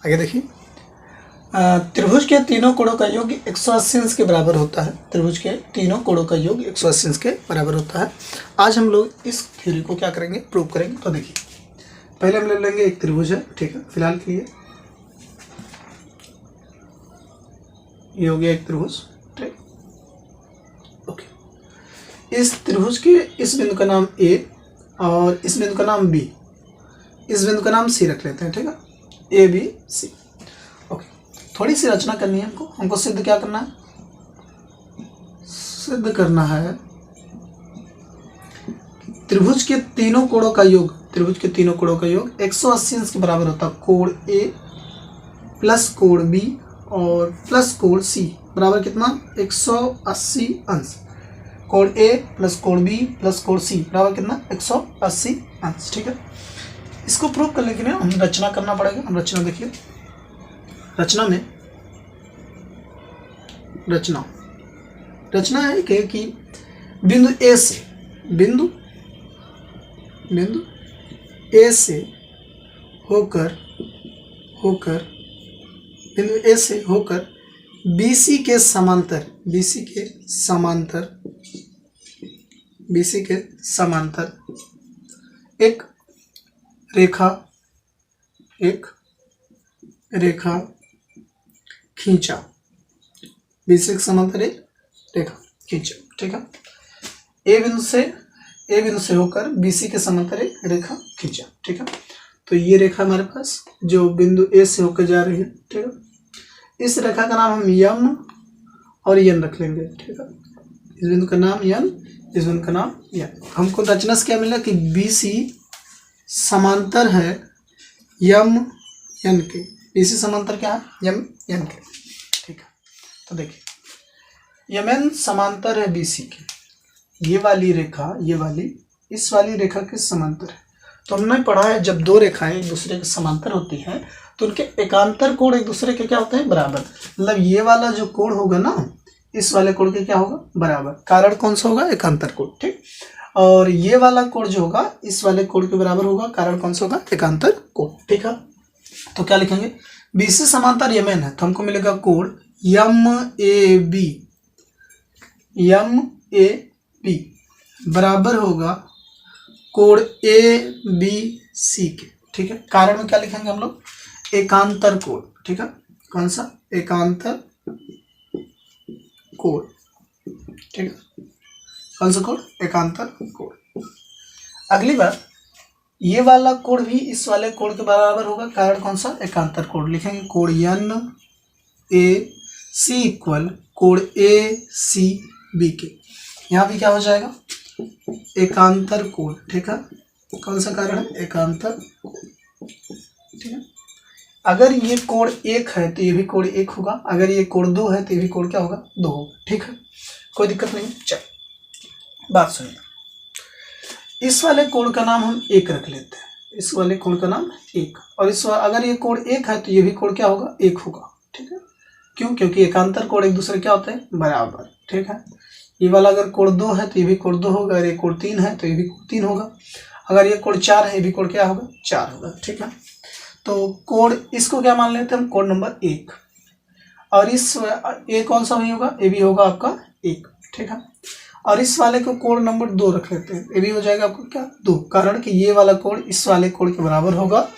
आगे देखिए, त्रिभुज के तीनों कोणों का योग 180 अंश के बराबर होता है। त्रिभुज के तीनों कोणों का योग 180 अंश के बराबर होता है। आज हम लोग इस थ्योरी को क्या करेंगे, प्रूव करेंगे। तो देखिए, पहले हम ले लेंगे एक त्रिभुज है, ठीक है, फिलहाल के लिए ये हो गया एक त्रिभुज, ठीक। ओके, इस त्रिभुज के इस बिंदु का नाम ए और इस बिंदु का नाम बी, इस बिंदु का नाम सी रख लेते हैं, ठीक है, ए बी सी। ओके, थोड़ी सी रचना करनी है हमको सिद्ध क्या करना है, सिद्ध करना है त्रिभुज के तीनों कोणों का योग, त्रिभुज के तीनों कोणों का योग 180 अंश के बराबर होता है। कोण ए प्लस कोण बी और प्लस कोण सी बराबर कितना, 180 अंश। कोण ए प्लस कोण बी प्लस कोण सी बराबर कितना, 180 अंश, ठीक है। इसको प्रूव करने के लिए हम रचना करना पड़ेगा। हम रचना देखिए, रचना में रचना है कि बिंदु ए से बिंदु ए से होकर बिंदु ए से होकर BC के समांतर एक रेखा खींचा, BC के समांतर एक रेखा खींचा, ठीक है। ए बिंदु से होकर BC के समांतर एक रेखा खींचा, ठीक है। तो ये रेखा हमारे पास जो बिंदु ए से होकर जा रही है, ठीक है। इस रेखा का नाम हम यम और यन रख लेंगे, ठीक है। इस बिंदु का नाम यन, इस बिंदु का नाम यन। हमको रचना से क्या मिला कि BC समांतर है यम यन के, BC समांतर क्या है, यम यन के, ठीक है। तो देखिए, यमन समांतर है BC के, ये वाली रेखा, इस वाली रेखा के समांतर है। तो हमने पढ़ा है जब दो रेखाएं एक दूसरे के समांतर होती हैं तो उनके एकांतर कोण एक दूसरे के क्या होते हैं, बराबर। मतलब ये वाला जो कोण होगा ना, इस वाले कोण के क्या होगा, बराबर। कारण कौन सा होगा, एकांतर कोण, ठीक। और ये वाला कोण जो होगा इस वाले कोण के बराबर होगा, कारण कौन सा होगा, एकांतर कोण, ठीक है। तो क्या लिखेंगे, BC समांतर यमन है तो हमको मिलेगा कोण MAB बराबर होगा कोण ABC के, ठीक है। कारण में क्या लिखेंगे हम लोग, एकांतर कोण, ठीक है। कौन सा, एकांतर कोण, ठीक है। कौन सा कोण, एकांतर कोण। अगली बार ये वाला कोण भी इस वाले कोण के बराबर होगा, कारण कौन सा, एकांतर कोण। लिखेंगे कोण NAC इक्वल कोण ACB के। यहाँ भी क्या हो जाएगा, एकांतर कोण, ठीक है। कौन सा कारण है, एकांतर, ठीक है। अगर ये कोण 1 है तो ये भी कोण 1 होगा, अगर ये कोण 2 है तो ये भी कोण क्या होगा, 2 होगा, ठीक है। कोई दिक्कत नहीं। चल बात सुनिए, इस वाले कोण का नाम हम 1 रख लेते हैं, इस वाले कोण का नाम 1, और अगर ये कोण 1 है तो ये भी कोण क्या होगा, 1 होगा, ठीक है। क्यों, क्योंकि एकांतर कोण एक दूसरे क्या होते हैं, बराबर, ठीक है। ये वाला अगर कोण 2 है तो ये भी कोण 2 होगा, अगर ये कोण 3 है तो ये भी कोण 3 होगा, अगर ये कोण 4 है ये भी कोण क्या होगा, 4 होगा, ठीक है। तो कोण इसको क्या मान लेते हैं हम, कोण नंबर 1, और इस ए कौन सा भी होगा, ये भी होगा आपका 1, ठीक है। और इस वाले को कोण नंबर 2 रख लेते हैं, ये भी हो जाएगा आपको क्या, 2, कारण कि ये वाला कोण इस वाले कोण के बराबर होगा,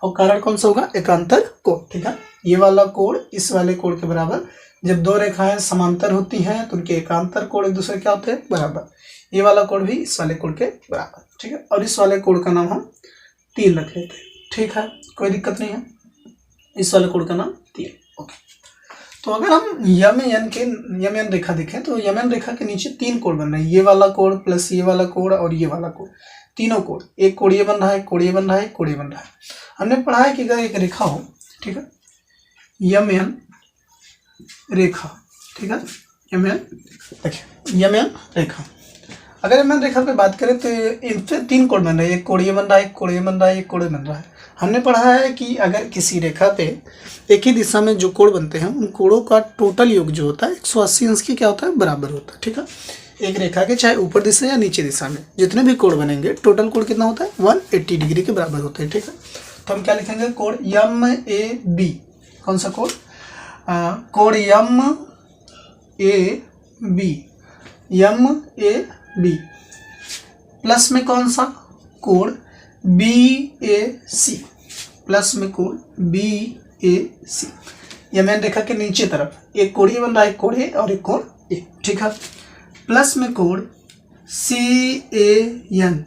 और कारण कौन सा होगा, एकांतर कोण, ठीक है। ये वाला कोण इस वाले कोण के बराबर। जब दो रेखाएं समांतर होती हैं तो उनके एकांतर कोण एक दूसरे क्या होते हैं, बराबर। ये वाला कोण भी इस वाले कोण के बराबर, ठीक है। और इस वाले कोण का नाम हम 3 रख लेते हैं, ठीक है। कोई दिक्कत नहीं है, इस वाले कोण का नाम 3, ओके। तो अगर हम यमन रेखा देखें तो यमन रेखा के नीचे 3 कोण बन रहे हैं, ये वाला कोण प्लस ये वाला कोण और ये वाला कोण, तीनों कोण। एक कोण ये बन रहा है, कोण ये बन रहा है, कोण ये बन रहा है। हमने पढ़ा है कि अगर एक रेखा हो, ठीक है, यमन रेखा, ठीक है, यमन रेखा, अगर यमन रेखा पे बात करें तो इनसे 3 कोण बन रहे हैं, एक कोण ये बन रहा है, एक कोण ये बन रहा है, एक कोण बन रहा है। हमने पढ़ा है कि अगर किसी रेखा पे एक ही दिशा में जो कोण बनते हैं उन कोणों का टोटल योग जो होता है 180 अंश की क्या होता है, बराबर होता है, ठीक है। एक रेखा के चाहे ऊपर दिशा या नीचे दिशा में जितने भी कोण बनेंगे टोटल कोण कितना होता है, 180 डिग्री के बराबर होते हैं, ठीक है। तो हम क्या लिखेंगे, कोड MAB। कौन सा कोड, कोड MAB प्लस में कौन सा कोड BAC, प्लस में कोड BAC। यह मैंने देखा कि नीचे तरफ एक कोड ये बन रहा है, एक कोड ए और एक कोड ए, ठीक है। प्लस में कोड CAN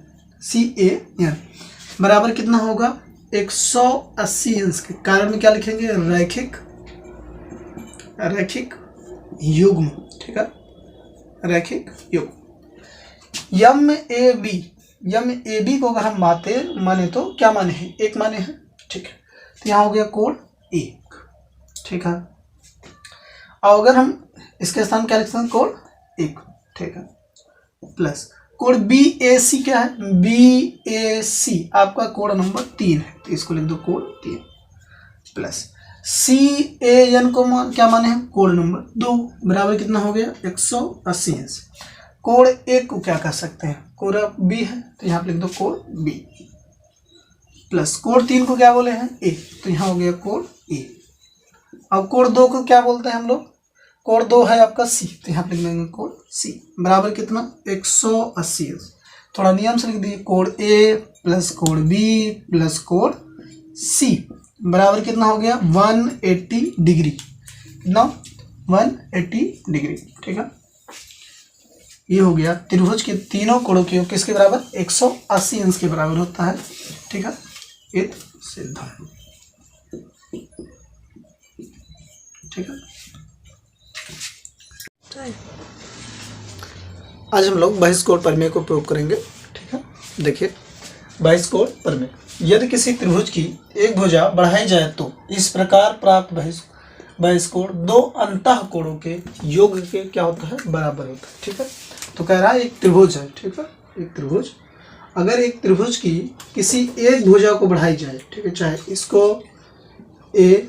बराबर कितना होगा 180 अंश के। कारण में क्या लिखेंगे, रैखिक युग्म, ठीक है, रैखिक युग्म। MAB को अगर हम माने तो क्या माने हैं, एक माने हैं, ठीक है। तो यहाँ हो गया कोड 1, ठीक है। और अगर हम इसके स्थान क्या लिख सकते हैं, कोड 1, ठीक है। प्लस कोड BAC क्या है, BAC आपका कोड नंबर 3 है, तो इसको लिख दो कोड 3। प्लस CAN को क्या माने हैं, कोड नंबर 2 बराबर कितना हो गया 180 अंश। कोड 1 को क्या कह सकते हैं, कोड B है, तो यहाँ पे लिख दो कोड B। प्लस कोड 3 को क्या बोले हैं, A, तो यहाँ हो गया कोड A। अब कोड 2 को क्या बोलते हैं हम लोग, कोड 2 है आपका C, तो यहाँ पे लिख देंगे कोड C बराबर कितना 180 अंश। थोड़ा नियम से लिख दीजिए, code A plus code B plus code C बराबर कितना हो गया 180 डिग्री, कितना 180 डिग्री, ठीक है। ये हो गया त्रिभुज के तीनों कोणों के योग किसके बराबर 180 अंश के बराबर होता है, ठीक है। ये सिद्ध है, ठीक है। आज हम लोग बहिष्कोण प्रमेय को प्रयोग करेंगे, ठीक है। देखिए बहिष्कोण प्रमेय, यदि किसी त्रिभुज की एक भुजा बढ़ाई जाए तो इस प्रकार प्राप्त बहिष्कोण दो अंतः कोणों के योग के क्या होता है, बराबर होता है, ठीक है। तो कह रहा है एक त्रिभुज है, ठीक है, एक त्रिभुज, अगर एक त्रिभुज की किसी एक भुजा को बढ़ाई जाए, ठीक है, चाहे इसको A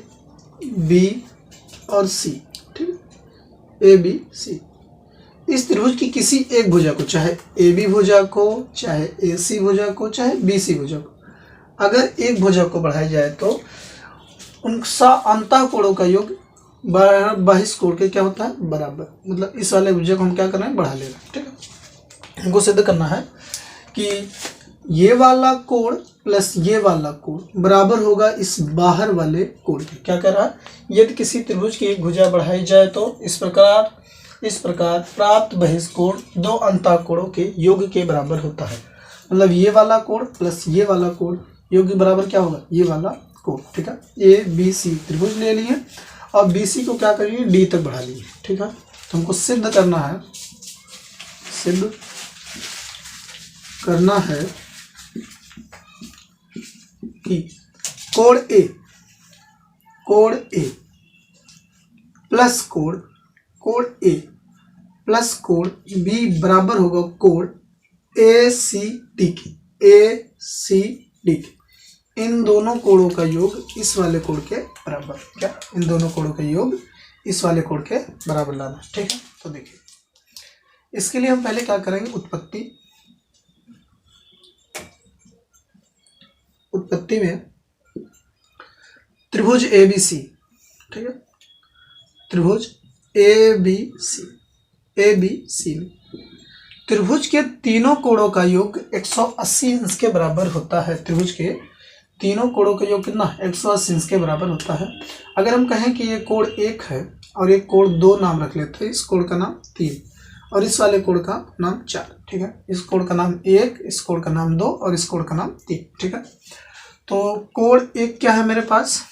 B और C, ठीक है, A B C, इस त्रिभुज की किसी एक भुजा को, चाहे AB भुजा को, चाहे AC भुजा को, चाहे BC भुजा को, अगर एक भुजा को बढ़ाई जाए तो उनका अंतः कोणों का योग बहिष्कोण के क्या होता है, बराबर। मतलब इस वाले भुजा को हम क्या कर रहे हैं, बढ़ा ले रहे हैं, ठीक है। हमको सिद्ध करना है कि ये वाला कोण प्लस ये वाला कोण बराबर होगा इस बाहर वाले कोण के। क्या कह रहा है, यदि किसी त्रिभुज की एक भुजा बढ़ाई जाए तो इस प्रकार प्राप्त बहिष्कोण दो अंतः कोणों के योग के बराबर होता है। मतलब ये वाला कोण प्लस ये वाला कोण योग के बराबर क्या होगा, ये वाला कोण, ठीक है। ABC त्रिभुज ले लिए और BC को क्या करिए, D तक बढ़ा लिए, ठीक है। तो हमको सिद्ध करना है कि कोण A प्लस कोण A प्लस कोण B बराबर होगा कोण ACD के। इन दोनों कोणों का योग इस वाले कोण के बराबर, क्या इन दोनों कोणों का योग इस वाले कोण के बराबर लाना, ठीक है। तो देखिए इसके लिए हम पहले क्या करेंगे, उत्पत्ति में त्रिभुज ABC, ठीक है, त्रिभुज ABC में त्रिभुज के तीनों कोणों का योग 180 अंश के बराबर होता है। त्रिभुज के तीनों कोणों का योग कितना 180 अंश के बराबर होता है। अगर हम कहें कि ये कोण 1 है और एक कोण 2 नाम रख लेते हैं, इस कोण का नाम 3 और इस वाले कोण का नाम 4, ठीक है। इस कोण का नाम 1, इस कोण का नाम 2 और इस कोण का नाम 3, ठीक है। तो कोण 1 क्या है मेरे पास,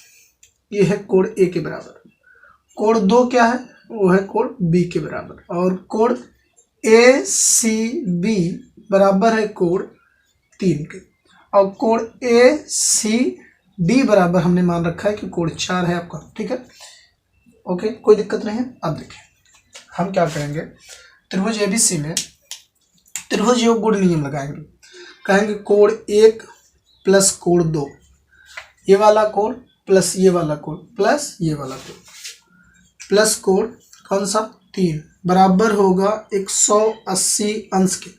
ये है कोण A के बराबर। कोण 2 क्या है, वो है कोण B के बराबर। और कोण ACB बराबर है कोण 3 के। और कोण ACD बराबर हमने मान रखा है कि कोण 4 है आपका, ठीक है। ओके, कोई दिक्कत नहीं है। अब देखिए हम क्या करेंगे, त्रिभुज ABC में त्रिभुज योग गुण नियम लगाएंगे। कहेंगे कोण 1 प्लस कोण 2, ये वाला कोण प्लस ये वाला कोण प्लस ये वाला कोण प्लस कोण कौन सा 3 बराबर होगा 180 अंश के।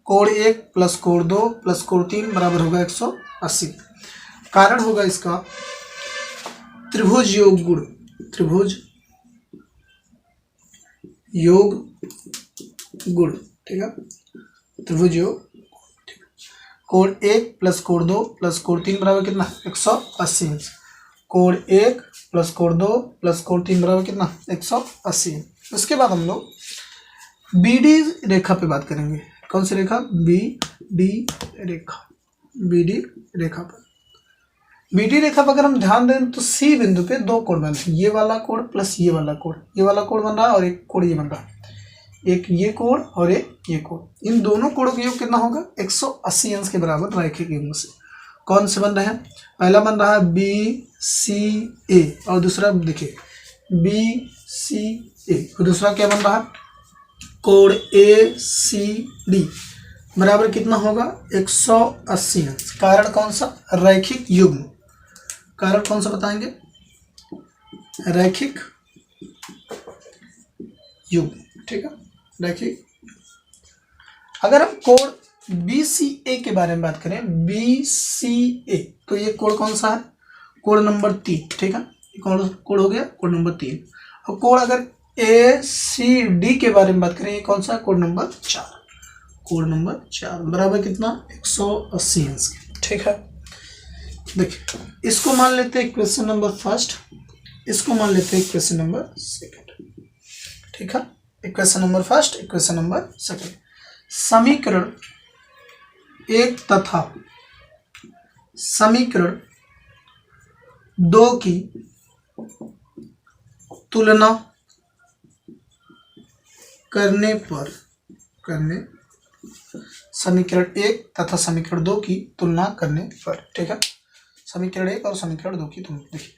कोण 1 प्लस कोण 2 प्लस कोण 3 बराबर होगा 180। कारण होगा इसका त्रिभुज योग गुण, त्रिभुज योग गुण, ठीक है, त्रिभुज योग। कोण 1 प्लस कोण 2 प्लस कोण 3 बराबर कितना 180 अंश। कोण 1 प्लस कोण 2 प्लस कोण 3 बराबर कितना 180। उसके बाद हम लोग बीडी रेखा पे बात करेंगे। कौन सी रेखा? बीडी रेखा। बीडी रेखा पर, बीडी रेखा पर अगर हम ध्यान दें तो सी बिंदु पे दो कोण बन रहे हैं, ये वाला कोण प्लस ये वाला कोण, ये वाला कोण बन रहा है और एक कोण ये बन रहा है, एक ये कोण और एक ये कोण। इन दोनों कोणों का योग कितना होगा 180 अंश के बराबर रैखिक युग्म से। कौन से बन रहे हैं? पहला बन रहा है बी सी ए और दूसरा देखिए बी सी ए और दूसरा क्या बन रहा है? कोण ए सी डी बराबर कितना होगा 180 अंश। कारण कौन सा? रैखिक युग्म। कारण कौन सा बताएंगे? रैखिक युग्म, ठीक है, रैखिक। अगर हम कोण BCA के बारे में बात करें, BCA, तो ये कोण कौन सा है? कोण नंबर 3, ठीक है, कोण हो गया कोण नंबर 3। और कोण अगर ACD के बारे में बात करें, ये कौन सा? कोण नंबर 4, कोण नंबर 4 बराबर कितना 180 अंश, ठीक है। देखिए इसको मान लेते हैं क्वेश्चन नंबर फर्स्ट, इसको मान लेते हैं क्वेश्चन नंबर सेकंड, ठीक है। Equation number first, equation number second. समीकरण 1 तथा समीकरण 2 की तुलना करने पर, समीकरण 1 तथा समीकरण 2 की तुलना करने पर, ठीक है, समीकरण 1 और समीकरण 2 की तुलना। देखिए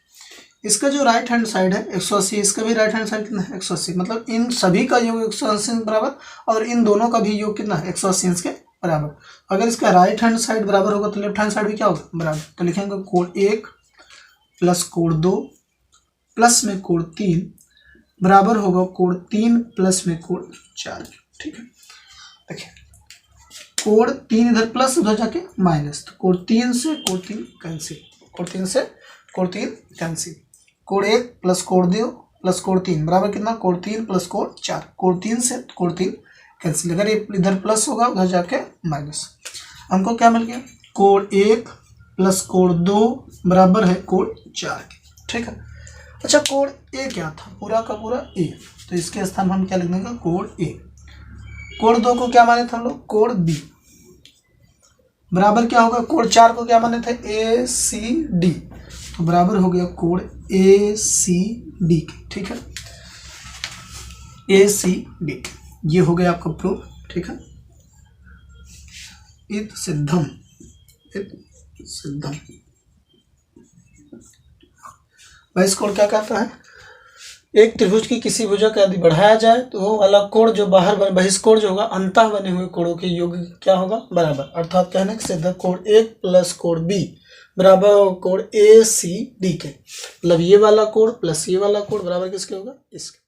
इसका जो राइट हैंड साइड है 180, इसका भी राइट हैंड साइड कितना है 180, मतलब इन सभी का योग 180 बराबर और इन दोनों का भी योग कितना है 180 के बराबर। अगर इसका राइट हैंड साइड बराबर होगा तो लेफ्ट हैंड साइड भी क्या होगा? बराबर। तो लिखेंगे कोण 1 प्लस कोण 2 प्लस में कोण 3 बराबर होगा कोण 3 प्लस में कोण 4, ठीक है। देखिए कोण 3 इधर प्लस उधर जाके माइनस, तो कोण 3 से कोण 3 कैंसिल, कोण 3 से कोण 3 कैंसिल। कोण 1 प्लस कोण 2 प्लस कोण 3 बराबर कितना? कोण 3 प्लस कोण 4, कोण 3 से कोण 3 कैंसिल। अगर ये इधर प्लस होगा उधर जाके माइनस। हमको क्या मिल गया? कोण 1 प्लस कोण 2 बराबर है कोण 4, ठीक है। अच्छा कोण ए क्या था? पूरा का पूरा ए, तो इसके स्थान पर हम क्या लिख देंगे? कोण ए। कोण 2 को क्या माने थे हम लोग? कोण बी बराबर क्या होगा? कोण 4 को क्या माने थे? ए सी डी, तो बराबर हो गया कोण ए सी डी, ठीक है, ए सी डी। ये हो गया आपका प्रूफ, ठीक है। इत सिद्धम, इत सिद्धम। बहिष कोण क्या कहता है? एक त्रिभुज की किसी भुजा का यदि बढ़ाया जाए तो वो वाला कोण जो बाहर बने, बहिष कोण जो होगा अंतः बने हुए कोणों के योग क्या होगा? बराबर। अर्थात कहने के सिद्ध कोण 1 प्लस कोण बी बराबर कोण ए सी डी के, मतलब ये वाला कोण प्लस ये वाला कोण बराबर किसके होगा? इसके।